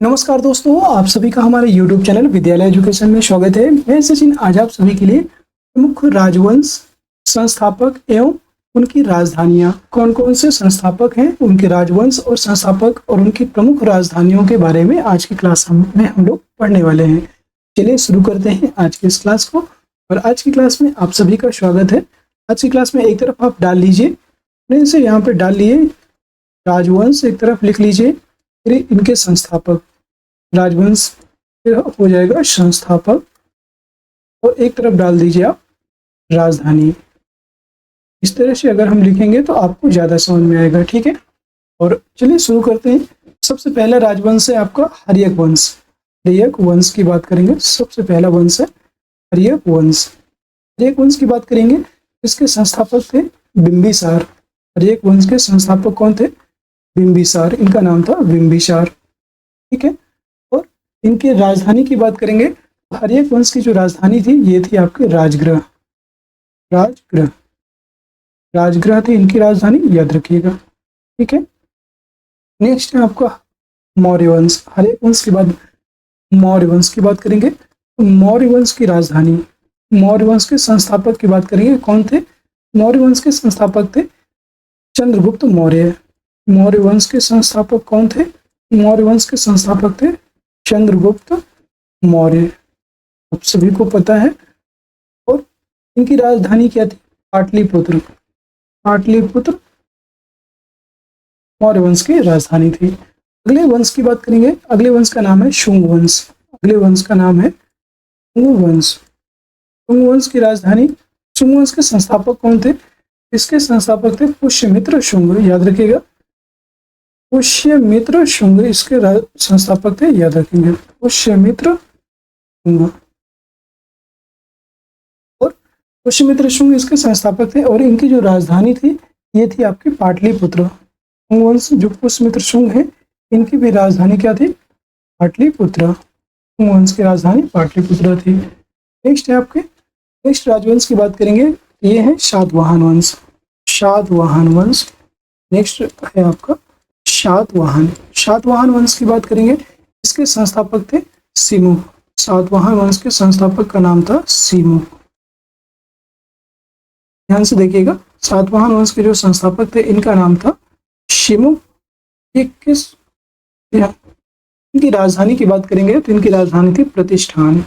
नमस्कार दोस्तों, आप सभी का हमारे YouTube चैनल विद्यालय एजुकेशन में स्वागत है। मैं सचिन आज आप सभी के लिए प्रमुख राजवंश, संस्थापक एवं उनकी राजधानियां, कौन-कौन से संस्थापक हैं, उनके राजवंश और संस्थापक और उनकी प्रमुख राजधानियों के बारे में आज की क्लास में हम लोग पढ़ने वाले हैं। चलिए शुरू करते हैं आज की इस क्लास को। और आज की क्लास में आप सभी का स्वागत है। आज की क्लास में एक तरफ आप डाल लीजिए, प्लेन से यहाँ पे डाल लिए राजवंश, एक तरफ लिख लीजिए, फिर इनके संस्थापक, राजवंश फिर हो जाएगा संस्थापक, और एक तरफ डाल दीजिए आप राजधानी। इस तरह से अगर हम लिखेंगे तो आपको ज़्यादा समझ में आएगा, ठीक है। और चलिए शुरू करते हैं। सबसे पहला राजवंश है आपका हर्यक वंश। हर्यक वंश की बात करेंगे, सबसे पहला वंश है हर्यक वंश। हर्यक वंश की बात करेंगे, इसके संस्थापक थे बिंबिसार। हर्यक वंश के संस्थापक कौन थे? बिंबिसार, इनका नाम था बिंबिसार, ठीक है। और इनके राजधानी की बात करेंगे, हर्यक वंश की जो राजधानी थी ये थी आपके राजगृह। राजगृह, राजगृह थी इनकी राजधानी, याद रखिएगा, ठीक है। नेक्स्ट है आपका मौर्य वंश। हर्यक वंश के बाद मौर्य वंश की बात करेंगे। मौर्य वंश की राजधानी, मौर्य वंश के संस्थापक की बात करेंगे, कौन थे? मौर्य वंश के संस्थापक थे चंद्रगुप्त मौर्य। मौर्य वंश के संस्थापक कौन थे? मौर्य वंश के संस्थापक थे चंद्रगुप्त मौर्य, आप सभी को पता है। और इनकी राजधानी क्या थी? पाटलिपुत्र। पाटलिपुत्र मौर्य वंश की राजधानी थी। अगले वंश की बात करेंगे, अगले वंश का नाम है शुंग वंश। अगले वंश का नाम है शुंग वंश। शुंग वंश की राजधानी, शुंग वंश के संस्थापक कौन थे? इसके संस्थापक थे पुष्यमित्र शुंग, याद रखिएगा, पुष्यमित्र शुंग इसके संस्थापक थे, याद रखेंगे, पुष्यमित्र शुंग। और पुष्यमित्र शुंग इसके संस्थापक थे, और इनकी जो राजधानी थी ये थी आपकी पाटलिपुत्र। शुंग वंश जो पुष्यमित्र शुंग है, इनकी भी राजधानी क्या थी? पाटलिपुत्र। शुंग वंश की राजधानी पाटलिपुत्र थी। नेक्स्ट है आपके, नेक्स्ट राजवंश की बात करेंगे, ये है शातवाहन वंश। शातवाहन वंश नेक्स्ट है आपका शातवाहन। शातवाहन वंश की बात करेंगे, इसके संस्थापक थे सिमुक। शातवाहन वंश के संस्थापक का नाम था सिमुक, ध्यान से देखिएगा। शातवाहन वंश के जो संस्थापक थे इनका नाम था शिमुक। इनकी राजधानी की बात करेंगे तो इनकी राजधानी थी प्रतिष्ठान।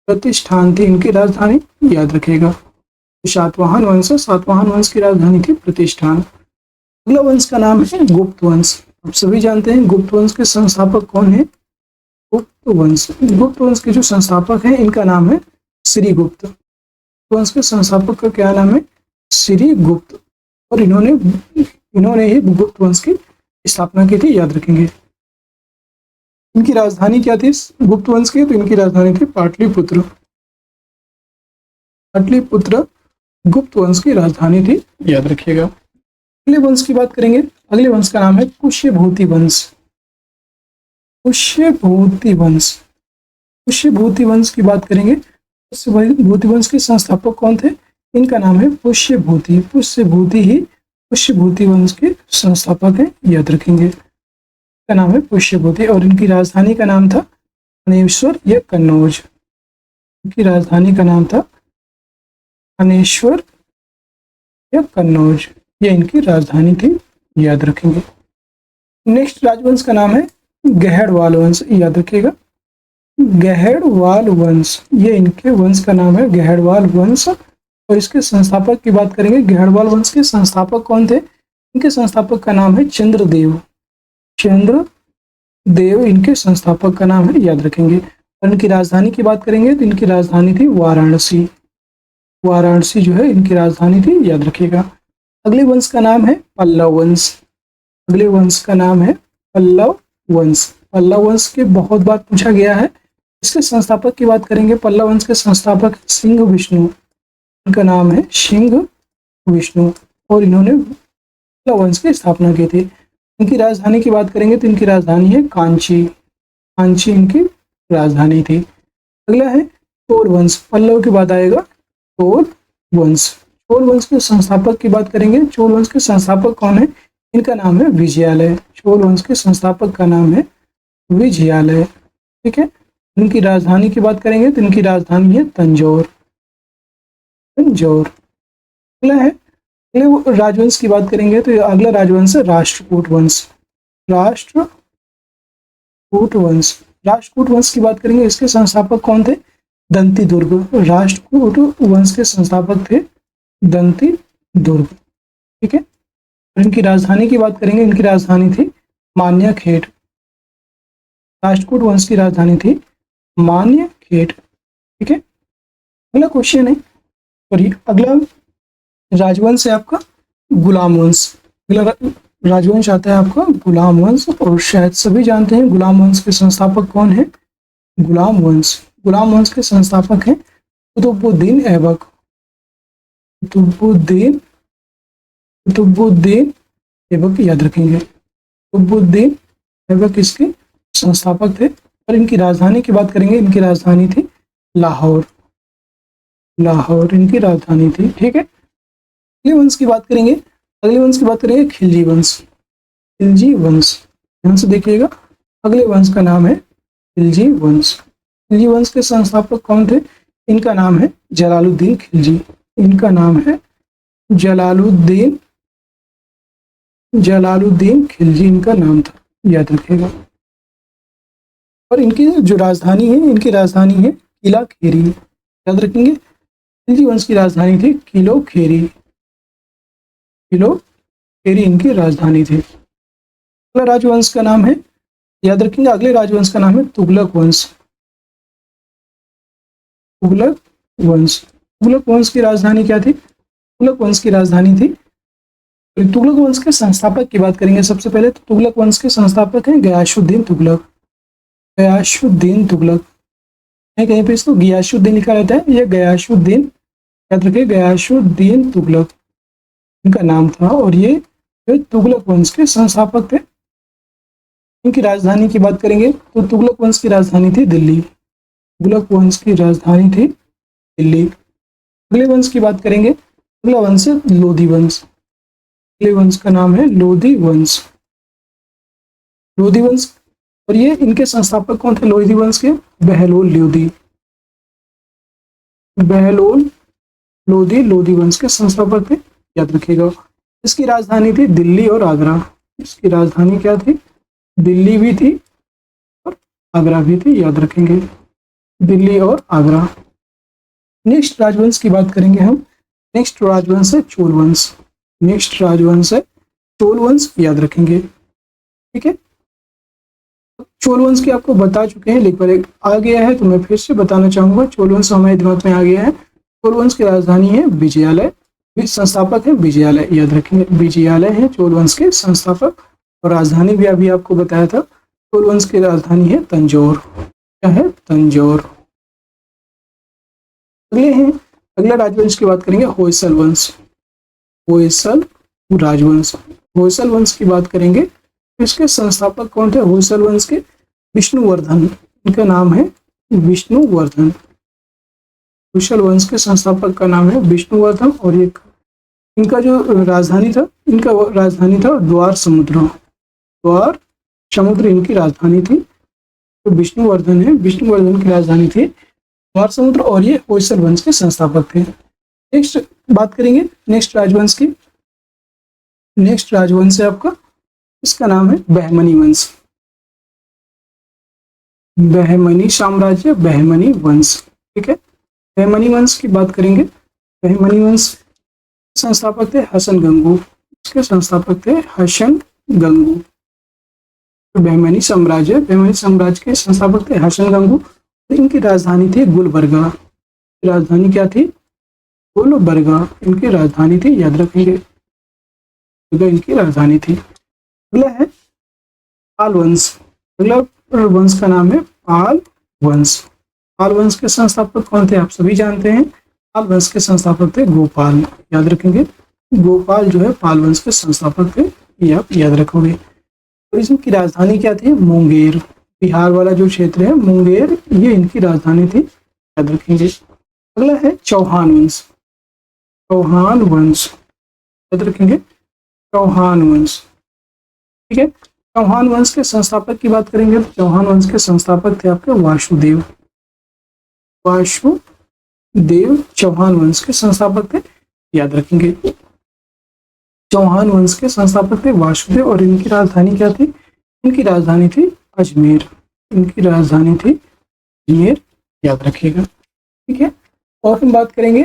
प्रतिष्ठान थी इनकी राजधानी, याद रखिएगा। शातवाहन वंश, सातवाहन वंश की राजधानी थी प्रतिष्ठान। अगला वंश का नाम है गुप्त वंश। आप सभी जानते हैं गुप्त वंश के संस्थापक कौन है? गुप्त वंश, गुप्त वंश के जो संस्थापक हैं इनका नाम है श्रीगुप्त। वंश के संस्थापक का क्या नाम है? श्रीगुप्त। और इन्होंने ही गुप्त वंश की स्थापना की थी, याद रखेंगे। इनकी राजधानी क्या थी गुप्त वंश की? तो इनकी राजधानी थी पाटलिपुत्र। पाटलिपुत्र गुप्त वंश की राजधानी थी, याद रखिएगा। अगले वंश की बात करेंगे, अगले वंश का नाम है पुष्यभूति वंश। पुष्यभूति वंश, पुष्यभूति वंश की बात करेंगे, पुष्यभूति वंश के संस्थापक कौन थे? इनका नाम है पुष्यभूति। पुष्यभूति ही पुष्यभूति वंश के संस्थापक हैं, याद रखेंगे। इनका नाम है पुष्यभूति, और इनकी राजधानी का नाम था अनेश्वर या कन्नौज। इनकी राजधानी का नाम था अनेश्वर या कन्नौज, ये इनकी राजधानी थी, याद रखेंगे। नेक्स्ट राजवंश का नाम है गहड़वाल वंश, याद रखिएगा। गहड़वाल वंश, ये इनके वंश का नाम है गहड़वाल वंश। और इसके संस्थापक की बात करेंगे, गहड़वाल वंश के संस्थापक कौन थे? इनके संस्थापक का नाम है चंद्रदेव। चंद्रदेव इनके संस्थापक का नाम है, याद रखेंगे। और इनकी राजधानी की बात करेंगे तो इनकी राजधानी थी वाराणसी। वाराणसी जो है इनकी राजधानी थी, याद रखिएगा। अगले वंश का नाम है पल्लव वंश। अगले वंश का नाम है पल्लव वंश। पल्लव वंश के बहुत बार पूछा गया है। इसके संस्थापक की बात करेंगे, पल्लव वंश के संस्थापक सिंह विष्णु, इनका नाम है सिंह विष्णु, और इन्होंने पल्लव वंश की स्थापना की थी। इनकी राजधानी की बात करेंगे तो इनकी राजधानी है कांची। कांची इनकी राजधानी थी। अगला है चोल वंश, पल्लव के बाद आएगा चोल वंश। चोल वंश के संस्थापक की बात करेंगे, चोल वंश के संस्थापक कौन है? इनका नाम है विजयालय। चोल वंश के संस्थापक का नाम है विजयालय। ठीक है, इनकी राजधानी की बात करेंगे तो इनकी राजधानी है तंजौर। तंजौर। अगला है, अगले राजवंश की बात करेंगे तो अगला राजवंश है राष्ट्रकूट वंश। राष्ट्रकूट वंश। राष्ट्रकूट वंश की बात करेंगे, इसके संस्थापक कौन थे? दंती दुर्ग। राष्ट्रकूट वंश के संस्थापक थे दंती दुर्ग। ठीक है, इनकी राजधानी की बात करेंगे, इनकी राजधानी थी मान्यखेड़। राष्ट्रकूट वंश की राजधानी थी मान्यखेड़। ठीक है, अगला क्वेश्चन है, और अगला राजवंश है आपका गुलाम वंश। अगला राजवंश आता है आपका गुलाम वंश, और शायद सभी जानते हैं गुलाम वंश के संस्थापक कौन है? गुलाम वंश। गुलाम वंश के संस्थापक हैं कुतुबुद्दीन ऐबक। कुतुबुद्दीन कुतुबुद्दीन ऐबक, याद रखेंगे। कुतुबुद्दीन ऐबक इसके संस्थापक थे। और इनकी राजधानी की बात करेंगे, इनकी राजधानी थी लाहौर। लाहौर इनकी राजधानी थी। ठीक है, अगले वंश की बात करेंगे, अगले वंश की बात करेंगे खिलजी वंश। खिलजी वंश, ध्यान से देखिएगा, अगले वंश का नाम है खिलजी वंश। खिलजी वंश के संस्थापक कौन थे? इनका नाम है जलालुद्दीन खिलजी। इनका नाम है जलालुद्दीन जलालुद्दीन खिलजी, इनका नाम था, याद रखिएगा। और इनकी जो राजधानी है, इनकी राजधानी है किला खेरी, याद रखेंगे। खिलजी वंश की राजधानी थी किलो खेरी। किलो खेरी इनकी राजधानी थी। अगला राजवंश का नाम है, याद रखेंगे, अगले राजवंश का नाम है तुगलक वंश। तुगलक वंश। तुगलक वंश की राजधानी क्या थी? तुगलक वंश की राजधानी थी, तुगलक वंश के संस्थापक की बात करेंगे सबसे पहले तो तुगलक वंश के संस्थापक हैं गयासुद्दीन तुगलक। गयासुद्दीन तुगलक है, कहीं पे इसको गियासुद्दीन लिखा रहता है, ये गयासुद्दीन, याद रखिए, गयासुद्दीन तुगलक इनका नाम था। और ये तुगलक वंश के संस्थापक थे। इनकी राजधानी की बात करेंगे तो तुगलक वंश की राजधानी थी दिल्ली। तुगलक वंश की राजधानी थी दिल्ली। अगले वंश की बात करेंगे, अगला वंश है लोधी वंश। अगले वंश का नाम है लोधी वंश। लोधी वंश, और ये इनके संस्थापक कौन थे लोधी वंश के? बहलोल लोधी। बहलोल लोधी लोधी वंश के संस्थापक थे, याद रखिएगा। इसकी राजधानी थी दिल्ली और आगरा। इसकी राजधानी क्या थी? दिल्ली भी थी और आगरा भी थी, याद रखेंगे, दिल्ली और आगरा। नेक्स्ट राजवंश की बात करेंगे हम। नेक्स्ट राजवंश है चोल वंश। नेक्स्ट राजवंश है चोल वंश, याद रखेंगे। ठीक है, चोल वंश की आपको बता चुके हैं, लेकिन एक आ गया है तो मैं फिर से बताना चाहूंगा। चोल वंश हमारे दिमाग में आ गया है। चोल वंश की राजधानी है विजयालय। संस्थापक है विजयालय, याद रखेंगे, विजयालय है चोल वंश के संस्थापक। और राजधानी भी अभी आपको बताया था, चोल वंश की राजधानी है तंजौर। क्या है? तंजौर। अगले हैं, अगला राजवंश की बात करेंगे होयसल वंश। होयसल राजवंश। होयसल वंश की बात करेंगे, इसके संस्थापक कौन थे? होयसल वंश के विष्णुवर्धन, इनका नाम है विष्णुवर्धन। होयसल वंश के संस्थापक का नाम है विष्णुवर्धन। और एक इनका जो राजधानी था, इनका राजधानी था द्वार समुद्र। द्वार समुद्र इनकी राजधानी थी। तो विष्णुवर्धन है, विष्णुवर्धन की राजधानी थी द्वार समुद्र, और ये होयसल वंश के संस्थापक थे। नेक्स्ट बात करेंगे नेक्स्ट राजवंश की। नेक्स्ट राजवंश है आपका, इसका नाम है बहमनी वंश। बहमनी साम्राज्य, बहमनी वंश। ठीक है, बहमनी वंश की बात करेंगे। बहमनी वंश संस्थापक थे हसन गंगू। इसके संस्थापक थे हसन गंगू। तो बहमनी साम्राज्य के संस्थापक थे हसन गंगू। तो इनकी राजधानी थी गुलबर्गा। राजधानी क्या थी? गुलबर्गा इनकी राजधानी थी, याद रखेंगे, इनकी राजधानी थी। अगला है पाल वंश। अगला वंश का नाम है पाल वंश। पाल वंश के संस्थापक कौन थे? आप सभी जानते हैं, पाल वंश के संस्थापक थे गोपाल, याद रखेंगे। गोपाल जो है पाल वंश के संस्थापक थे, ये आप याद रखोगे। तो इसकी राजधानी क्या थी? मुंगेर। बिहार वाला जो क्षेत्र है मुंगेर, ये इनकी राजधानी थी, याद रखेंगे। अगला है चौहान वंश। चौहान वंश, याद रखेंगे, चौहान वंश। ठीक है, चौहान वंश के संस्थापक की बात करेंगे तो चौहान वंश के संस्थापक थे आपके वासुदेव। वासुदेव चौहान वंश के संस्थापक थे, याद रखेंगे। चौहान वंश के संस्थापक थे वासुदेव और इनकी राजधानी क्या थी? इनकी राजधानी थी अजमेर। इनकी राजधानी थी अजमेर, याद रखिएगा। ठीक है, और हम बात करेंगे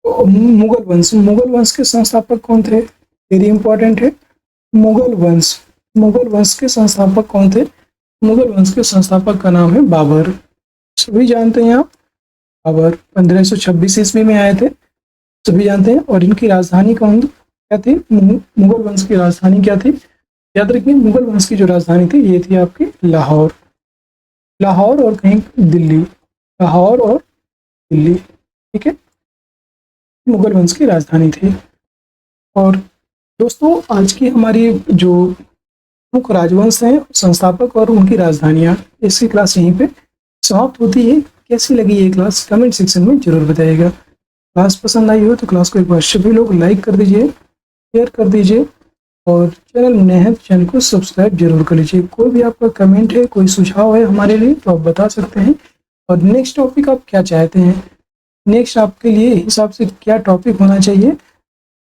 मुगल वंश। मुगल वंश के संस्थापक कौन थे? वेरी इंपॉर्टेंट है। मुगल वंश के संस्थापक कौन थे? मुगल वंश के संस्थापक का नाम है बाबर। सभी जानते हैं आप, बाबर 1526 ईस्वी में आए थे, सभी जानते हैं। और इनकी राजधानी क्या थी? मुगल वंश की राजधानी क्या थी? याद रखिए, मुगल वंश की जो राजधानी थी ये थी आपकी लाहौर। लाहौर और कहीं दिल्ली, लाहौर और दिल्ली। ठीक है, मुगल वंश की राजधानी थी। और दोस्तों, आज की हमारी जो मुख्य राजवंश हैं, संस्थापक और उनकी राजधानियाँ, इसकी क्लास यहीं पे समाप्त होती है। कैसी लगी ये क्लास कमेंट सेक्शन में जरूर बताइएगा। क्लास पसंद आई हो तो क्लास को एक बार सभी लोग लाइक कर दीजिए, शेयर कर दीजिए और चैनल नए हैं तो चैनल को सब्सक्राइब जरूर कर लीजिए। कोई भी आपका कमेंट है, कोई सुझाव है हमारे लिए तो आप बता सकते हैं। और नेक्स्ट टॉपिक आप क्या चाहते हैं, नेक्स्ट आपके लिए हिसाब से क्या टॉपिक होना चाहिए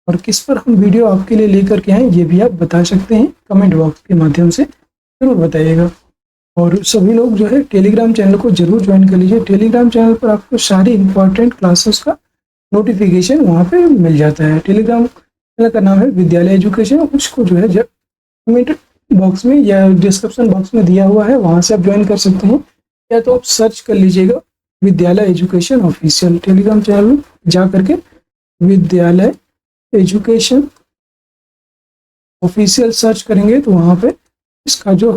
और किस पर हम वीडियो आपके लिए लेकर के आएँ, ये भी आप बता सकते हैं। कमेंट बॉक्स के माध्यम से जरूर बताइएगा। और सभी लोग जो है टेलीग्राम चैनल को जरूर ज्वाइन कर लीजिए। टेलीग्राम चैनल पर आपको सारी इंपॉर्टेंट क्लासेस का नोटिफिकेशन वहाँ पे मिल जाता है। टेलीग्राम चैनल का नाम है विद्यालय एजुकेशन। उसको जो है कमेंट बॉक्स में या डिस्क्रिप्शन बॉक्स में दिया हुआ है, वहाँ से आप ज्वाइन कर सकते हैं। या तो आप सर्च कर लीजिएगा विद्यालय एजुकेशन ऑफिशियल, टेलीग्राम चैनल में जा करके विद्यालय एजुकेशन ऑफिशियल सर्च करेंगे तो वहाँ पे इसका जो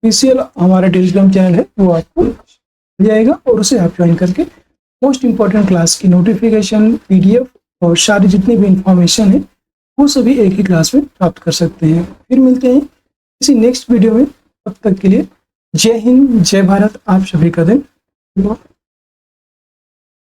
ऑफिशियल हमारा टेलीग्राम चैनल है वो आपको मिल जाएगा और उसे आप ज्वाइन करके मोस्ट इंपॉर्टेंट क्लास की नोटिफिकेशन, पीडीएफ और सारी जितनी भी इंफॉर्मेशन है वो सभी एक ही क्लास में प्राप्त कर सकते हैं। फिर मिलते हैं किसी नेक्स्ट वीडियो में, तब तक के लिए जय हिंद, जय भारत। आप सभी का दिन